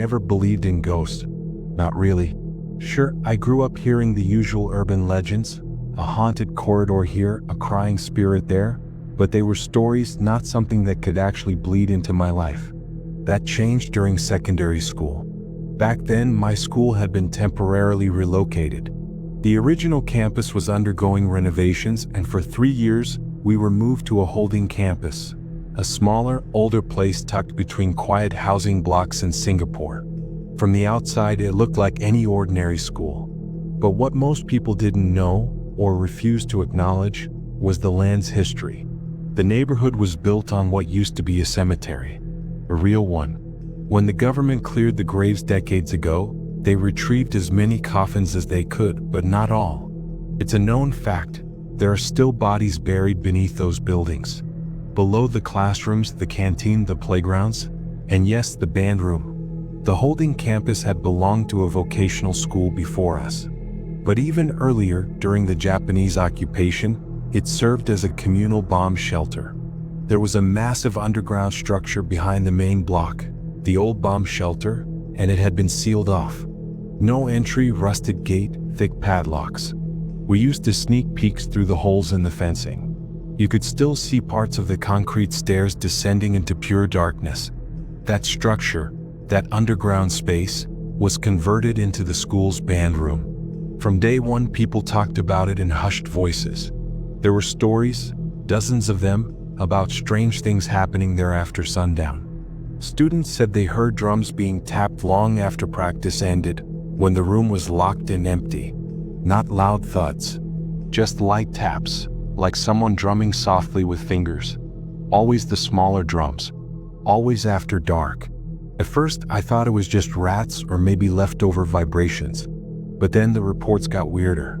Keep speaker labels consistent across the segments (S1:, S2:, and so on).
S1: never believed in ghosts. Not really. Sure, I grew up hearing the usual urban legends, a haunted corridor here, a crying spirit there, but they were stories, not something that could actually bleed into my life. That changed during secondary school. Back then, my school had been temporarily relocated. The original campus was undergoing renovations, and for 3 years, we were moved to a holding campus, a smaller, older place tucked between quiet housing blocks in Singapore. From the outside, it looked like any ordinary school. But what most people didn't know, or refused to acknowledge, was the land's history. The neighborhood was built on what used to be a cemetery, a real one. When the government cleared the graves decades ago, they retrieved as many coffins as they could, but not all. It's a known fact, there are still bodies buried beneath those buildings. Below the classrooms, the canteen, the playgrounds, and yes, the band room. The holding campus had belonged to a vocational school before us. But even earlier, during the Japanese occupation, it served as a communal bomb shelter. There was a massive underground structure behind the main block, the old bomb shelter, and it had been sealed off. No entry, rusted gate, thick padlocks. We used to sneak peeks through the holes in the fencing. You could still see parts of the concrete stairs descending into pure darkness. That structure, that underground space, was converted into the school's band room. From day one, people talked about it in hushed voices. There were stories, dozens of them, about strange things happening there after sundown. Students said they heard drums being tapped long after practice ended, when the room was locked and empty. Not loud thuds, just light taps, like someone drumming softly with fingers. Always the smaller drums, always after dark. At first, I thought it was just rats or maybe leftover vibrations. But then the reports got weirder.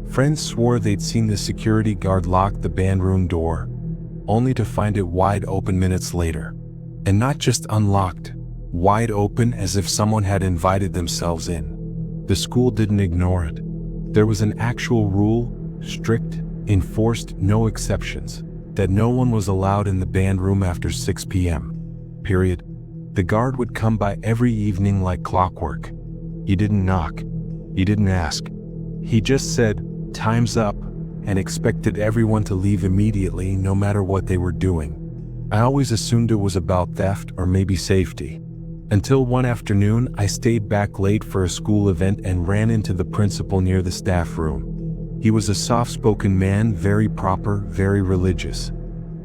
S1: Friends swore they'd seen the security guard lock the band room door, only to find it wide open minutes later. And not just unlocked, wide open as if someone had invited themselves in. The school didn't ignore it. There was an actual rule, strict, enforced, no exceptions, that no one was allowed in the band room after 6 p.m. Period. The guard would come by every evening like clockwork. He didn't knock. He didn't ask. He just said, "Time's up," and expected everyone to leave immediately no matter what they were doing. I always assumed it was about theft or maybe safety. Until one afternoon, I stayed back late for a school event and ran into the principal near the staff room. He was a soft-spoken man, very proper, very religious.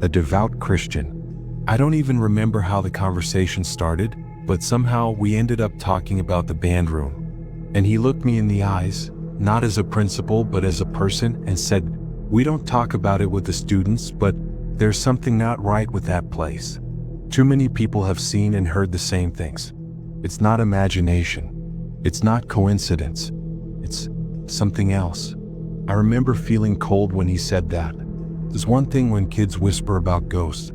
S1: A devout Christian. I don't even remember how the conversation started, but somehow we ended up talking about the band room. And he looked me in the eyes, not as a principal but as a person, and said, "We don't talk about it with the students, but there's something not right with that place. Too many people have seen and heard the same things. It's not imagination. It's not coincidence. It's something else." I remember feeling cold when he said that. There's one thing when kids whisper about ghosts,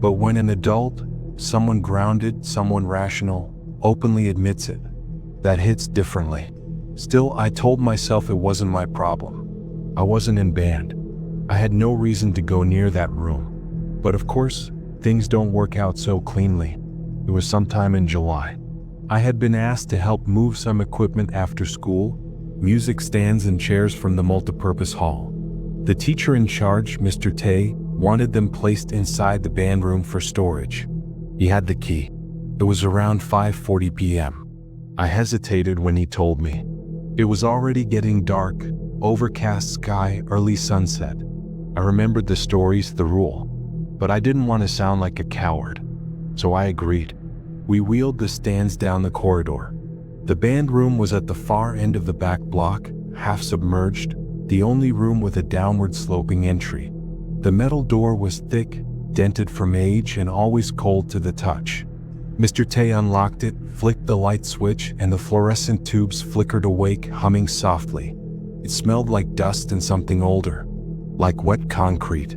S1: but when an adult, someone grounded, someone rational, openly admits it, that hits differently. Still, I told myself it wasn't my problem. I wasn't in band. I had no reason to go near that room. But of course, things don't work out so cleanly. It was sometime in July. I had been asked to help move some equipment after school, music stands and chairs from the multipurpose hall. The teacher in charge, Mr. Tay, wanted them placed inside the band room for storage. He had the key. It was around 5:40 p.m. I hesitated when he told me. It was already getting dark, overcast sky, early sunset. I remembered the stories, the rule, but I didn't want to sound like a coward, so I agreed. We wheeled the stands down the corridor. The band room was at the far end of the back block, half submerged, the only room with a downward sloping entry. The metal door was thick, dented from age, and always cold to the touch. Mr. Tay unlocked it, flicked the light switch, and the fluorescent tubes flickered awake, humming softly. It smelled like dust and something older, like wet concrete.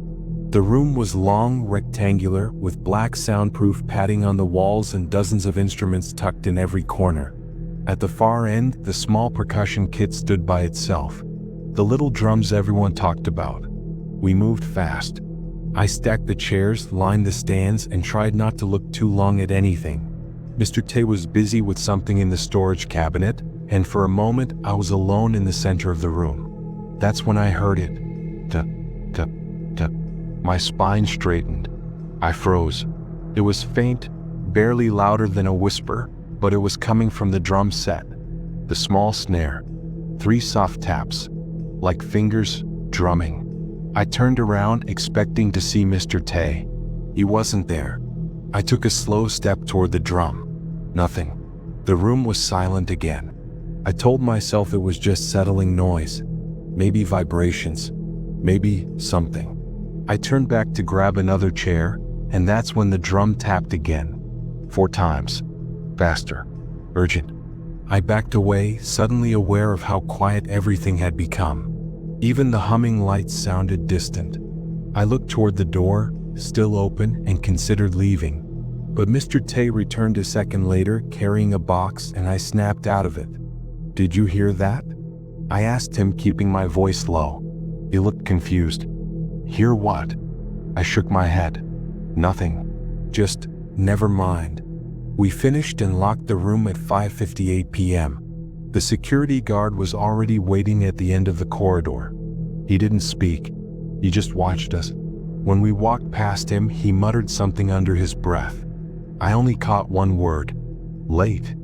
S1: The room was long, rectangular, with black soundproof padding on the walls and dozens of instruments tucked in every corner. At the far end, the small percussion kit stood by itself. The little drums everyone talked about. We moved fast. I stacked the chairs, lined the stands, and tried not to look too long at anything. Mr. Tay was busy with something in the storage cabinet, and for a moment I was alone in the center of the room. That's when I heard it. Tuh. My spine straightened. I froze. It was faint, barely louder than a whisper, but it was coming from the drum set. The small snare. 3 soft taps, like fingers drumming. I turned around, expecting to see Mr. Tay. He wasn't there. I took a slow step toward the drum. Nothing. The room was silent again. I told myself it was just settling noise. Maybe vibrations. Maybe something. I turned back to grab another chair, and that's when the drum tapped again. 4 times. Faster. Urgent. I backed away, suddenly aware of how quiet everything had become. Even the humming lights sounded distant. I looked toward the door, still open, and considered leaving. But Mr. Tay returned a second later, carrying a box, and I snapped out of it. "Did you hear that?" I asked him, keeping my voice low. He looked confused. "Hear what?" I shook my head. "Nothing. Just, never mind." We finished and locked the room at 5:58 p.m. The security guard was already waiting at the end of the corridor. He didn't speak. He just watched us. When we walked past him, he muttered something under his breath. I only caught one word. Late.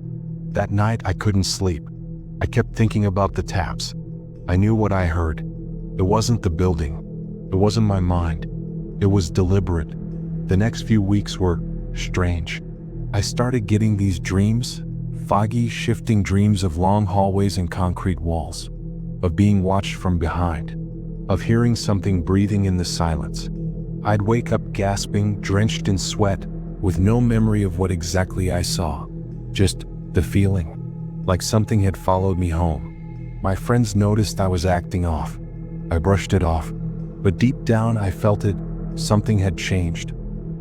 S1: That night I couldn't sleep. I kept thinking about the taps. I knew what I heard. It wasn't the building. It wasn't my mind. It was deliberate. The next few weeks were strange. I started getting these dreams, foggy, shifting dreams of long hallways and concrete walls, of being watched from behind, of hearing something breathing in the silence. I'd wake up gasping, drenched in sweat, with no memory of what exactly I saw. Just the feeling, like something had followed me home. My friends noticed I was acting off. I brushed it off, but deep down I felt it. Something had changed.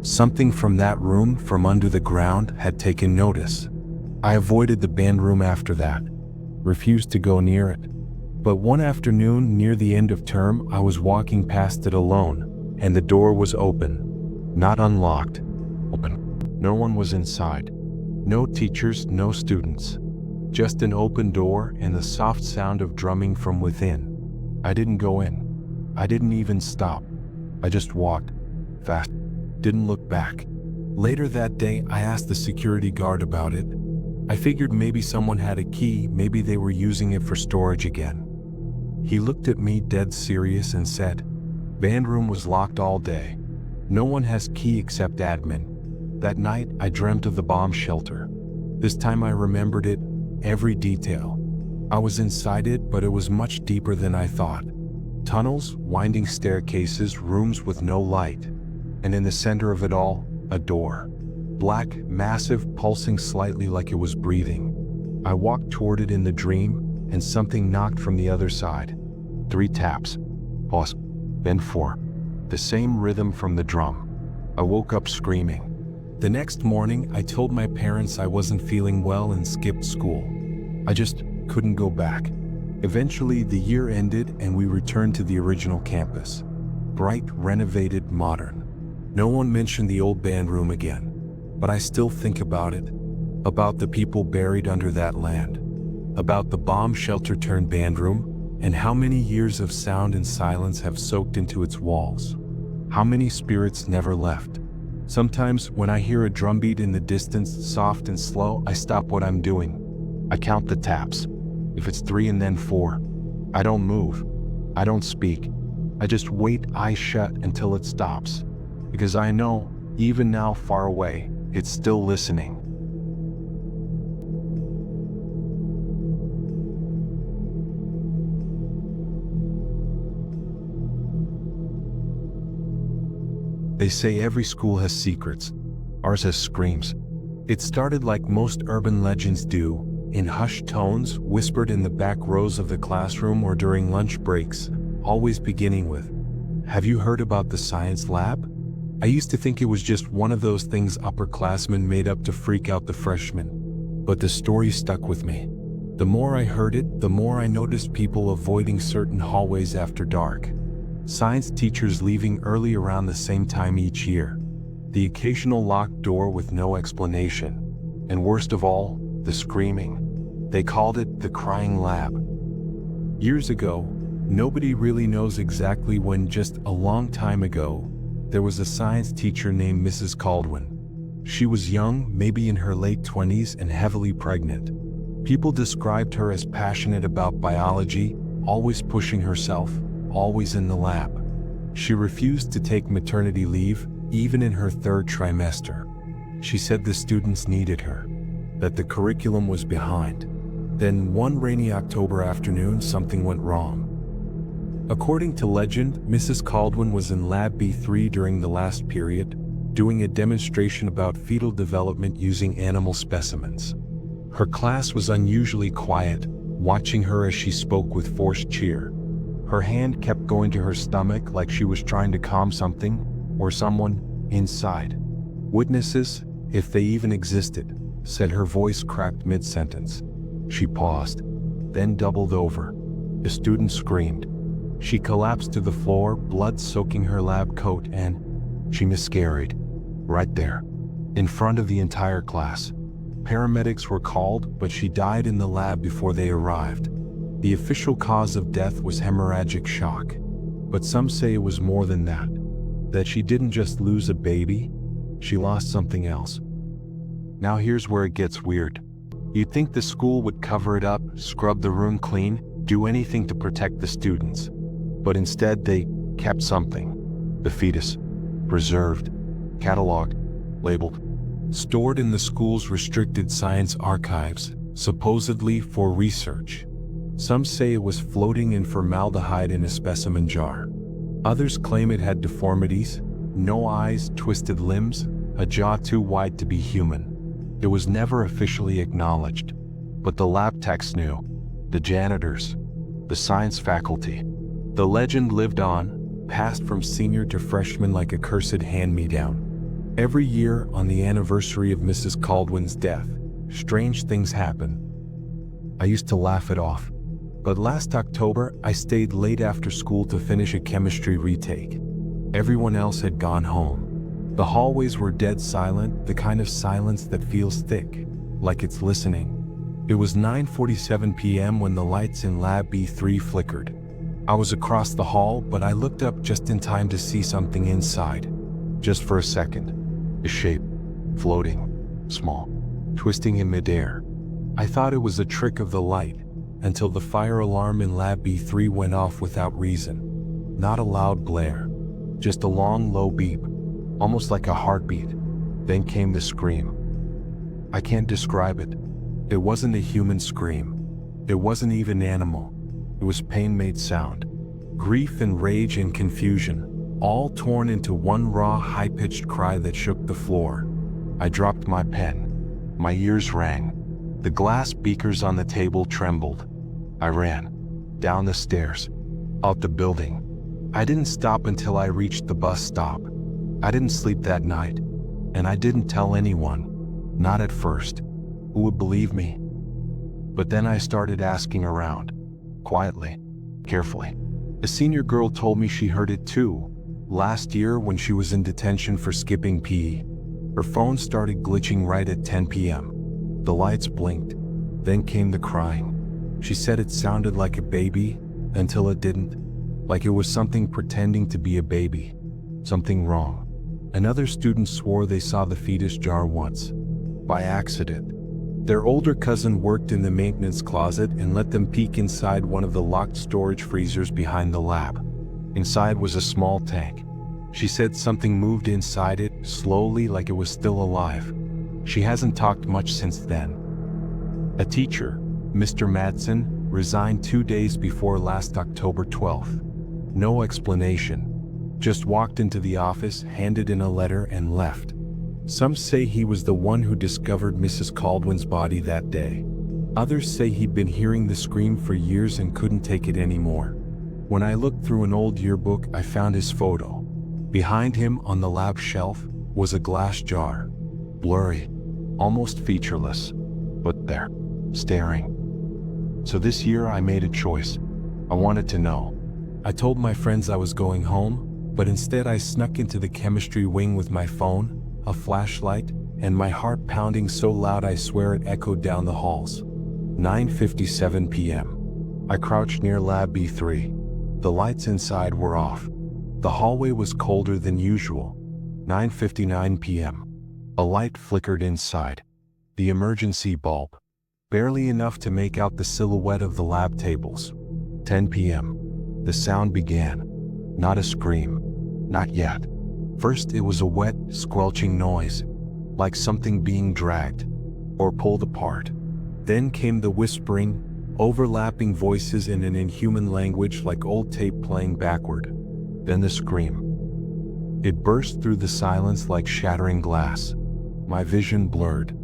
S1: Something from that room, from under the ground, had taken notice. I avoided the band room after that, refused to go near it. But one afternoon, near the end of term, I was walking past it alone, and the door was open. Not unlocked. Open. No one was inside. No teachers, no students. Just an open door and the soft sound of drumming from within. I didn't go in. I didn't even stop. I just walked. Fast. Didn't look back. Later that day, I asked the security guard about it. I figured maybe someone had a key, maybe they were using it for storage again. He looked at me dead serious and said, "Band room was locked all day. No one has key except admin." That night, I dreamt of the bomb shelter. This time I remembered it, every detail. I was inside it, but it was much deeper than I thought. Tunnels, winding staircases, rooms with no light. And in the center of it all, a door. Black, massive, pulsing slightly like it was breathing. I walked toward it in the dream, and something knocked from the other side. 3 taps. Pause. Then 4. The same rhythm from the drum. I woke up screaming. The next morning, I told my parents I wasn't feeling well and skipped school. I just couldn't go back. Eventually, the year ended and we returned to the original campus. Bright, renovated, modern. No one mentioned the old band room again, but I still think about it, about the people buried under that land, about the bomb shelter turned band room, and how many years of sound and silence have soaked into its walls. How many spirits never left. Sometimes when I hear a drumbeat in the distance, soft and slow, I stop what I'm doing. I count the taps. If it's 3 and then 4, I don't move. I don't speak. I just wait, eyes shut, until it stops. Because I know, even now far away, it's still listening. They say every school has secrets. Ours has screams. It started like most urban legends do, in hushed tones, whispered in the back rows of the classroom or during lunch breaks, always beginning with, "Have you heard about the science lab?" I used to think it was just one of those things upperclassmen made up to freak out the freshmen. But the story stuck with me. The more I heard it, the more I noticed people avoiding certain hallways after dark. Science teachers leaving early around the same time each year. The occasional locked door with no explanation. And worst of all, the screaming. They called it the crying lab. Years ago, nobody really knows exactly when, just a long time ago, there was a science teacher named Mrs. Caldwin. She was young, maybe in her late 20s, and heavily pregnant. People described her as passionate about biology, always pushing herself, always in the lab. She refused to take maternity leave, even in her third trimester. She said the students needed her, that the curriculum was behind. Then one rainy October afternoon, something went wrong. According to legend, Mrs. Caldwin was in Lab B3 during the last period, doing a demonstration about fetal development using animal specimens. Her class was unusually quiet, watching her as she spoke with forced cheer. Her hand kept going to her stomach like she was trying to calm something or someone inside. Witnesses, if they even existed, said her voice cracked mid-sentence. She paused, then doubled over. A student screamed. She collapsed to the floor, blood soaking her lab coat, and she miscarried. Right there, in front of the entire class. Paramedics were called, but she died in the lab before they arrived. The official cause of death was hemorrhagic shock. But some say it was more than that. That she didn't just lose a baby, she lost something else. Now here's where it gets weird. You'd think the school would cover it up, scrub the room clean, do anything to protect the students. But instead they kept something. The fetus. Preserved. Cataloged. Labeled. Stored in the school's restricted science archives, supposedly for research. Some say it was floating in formaldehyde in a specimen jar. Others claim it had deformities, no eyes, twisted limbs, a jaw too wide to be human. It was never officially acknowledged, but the lab techs knew, the janitors, the science faculty. The legend lived on, passed from senior to freshman like a cursed hand-me-down. Every year, on the anniversary of Mrs. Caldwin's death, strange things happen. I used to laugh it off. But last October, I stayed late after school to finish a chemistry retake. Everyone else had gone home. The hallways were dead silent, the kind of silence that feels thick, like it's listening. It was 9:47 p.m. when the lights in Lab B3 flickered. I was across the hall, but I looked up just in time to see something inside. Just for a second. A shape. Floating. Small. Twisting in midair. I thought it was a trick of the light, until the fire alarm in Lab B3 went off without reason. Not a loud blare. Just a long, low beep. Almost like a heartbeat. Then came the scream. I can't describe it. It wasn't a human scream. It wasn't even animal. It was pain-made sound. Grief and rage and confusion, all torn into one raw, high-pitched cry that shook the floor. I dropped my pen. My ears rang. The glass beakers on the table trembled. I ran. Down the stairs. Out the building. I didn't stop until I reached the bus stop. I didn't sleep that night. And I didn't tell anyone. Not at first. Who would believe me? But then I started asking around. Quietly. Carefully. A senior girl told me she heard it too. Last year when she was in detention for skipping PE. Her phone started glitching right at 10 p.m. The lights blinked. Then came the crying. She said it sounded like a baby, until it didn't. Like it was something pretending to be a baby. Something wrong. Another student swore they saw the fetus jar once. By accident. Their older cousin worked in the maintenance closet and let them peek inside one of the locked storage freezers behind the lab. Inside was a small tank. She said something moved inside it, slowly, like it was still alive. She hasn't talked much since then. A teacher, Mr. Madsen, resigned 2 days before last October 12th. No explanation. Just walked into the office, handed in a letter, and left. Some say he was the one who discovered Mrs. Caldwin's body that day. Others say he'd been hearing the scream for years and couldn't take it anymore. When I looked through an old yearbook, I found his photo. Behind him, on the lab shelf, was a glass jar. Blurry, almost featureless, but there, staring. So this year I made a choice. I wanted to know. I told my friends I was going home, but instead I snuck into the chemistry wing with my phone, a flashlight, and my heart pounding so loud I swear it echoed down the halls. 9:57 p.m. I crouched near Lab B3. The lights inside were off. The hallway was colder than usual. 9:59 p.m. A light flickered inside. The emergency bulb. Barely enough to make out the silhouette of the lab tables. 10 p.m. The sound began. Not a scream. Not yet. First it was a wet, squelching noise, like something being dragged or pulled apart. Then came the whispering, overlapping voices in an inhuman language like old tape playing backward. Then the scream. It burst through the silence like shattering glass. My vision blurred.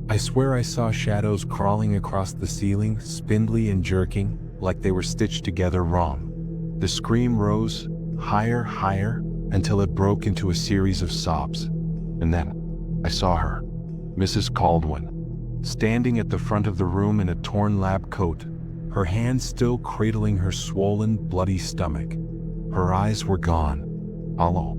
S1: I swear I saw shadows crawling across the ceiling, spindly and jerking, like they were stitched together wrong. The scream rose, higher, higher, until it broke into a series of sobs. And then, I saw her, Mrs. Caldwin, standing at the front of the room in a torn lab coat, her hands still cradling her swollen, bloody stomach. Her eyes were gone, hollow.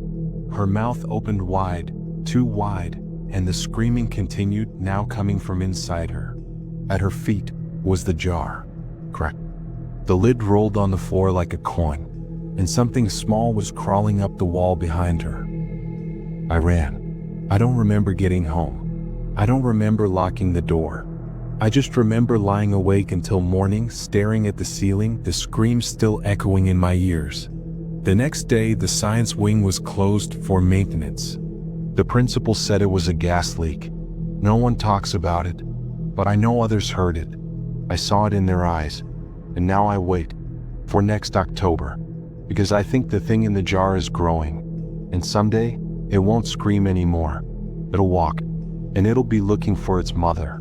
S1: Her mouth opened wide, too wide, and the screaming continued, now coming from inside her. At her feet was the jar. Crack. The lid rolled on the floor like a coin, and something small was crawling up the wall behind her. I ran. I don't remember getting home. I don't remember locking the door. I just remember lying awake until morning, staring at the ceiling, the scream still echoing in my ears. The next day, the science wing was closed for maintenance. The principal said it was a gas leak. No one talks about it, but I know others heard it. I saw it in their eyes, and now I wait for next October, because I think the thing in the jar is growing, and someday it won't scream anymore. It'll walk, and it'll be looking for its mother.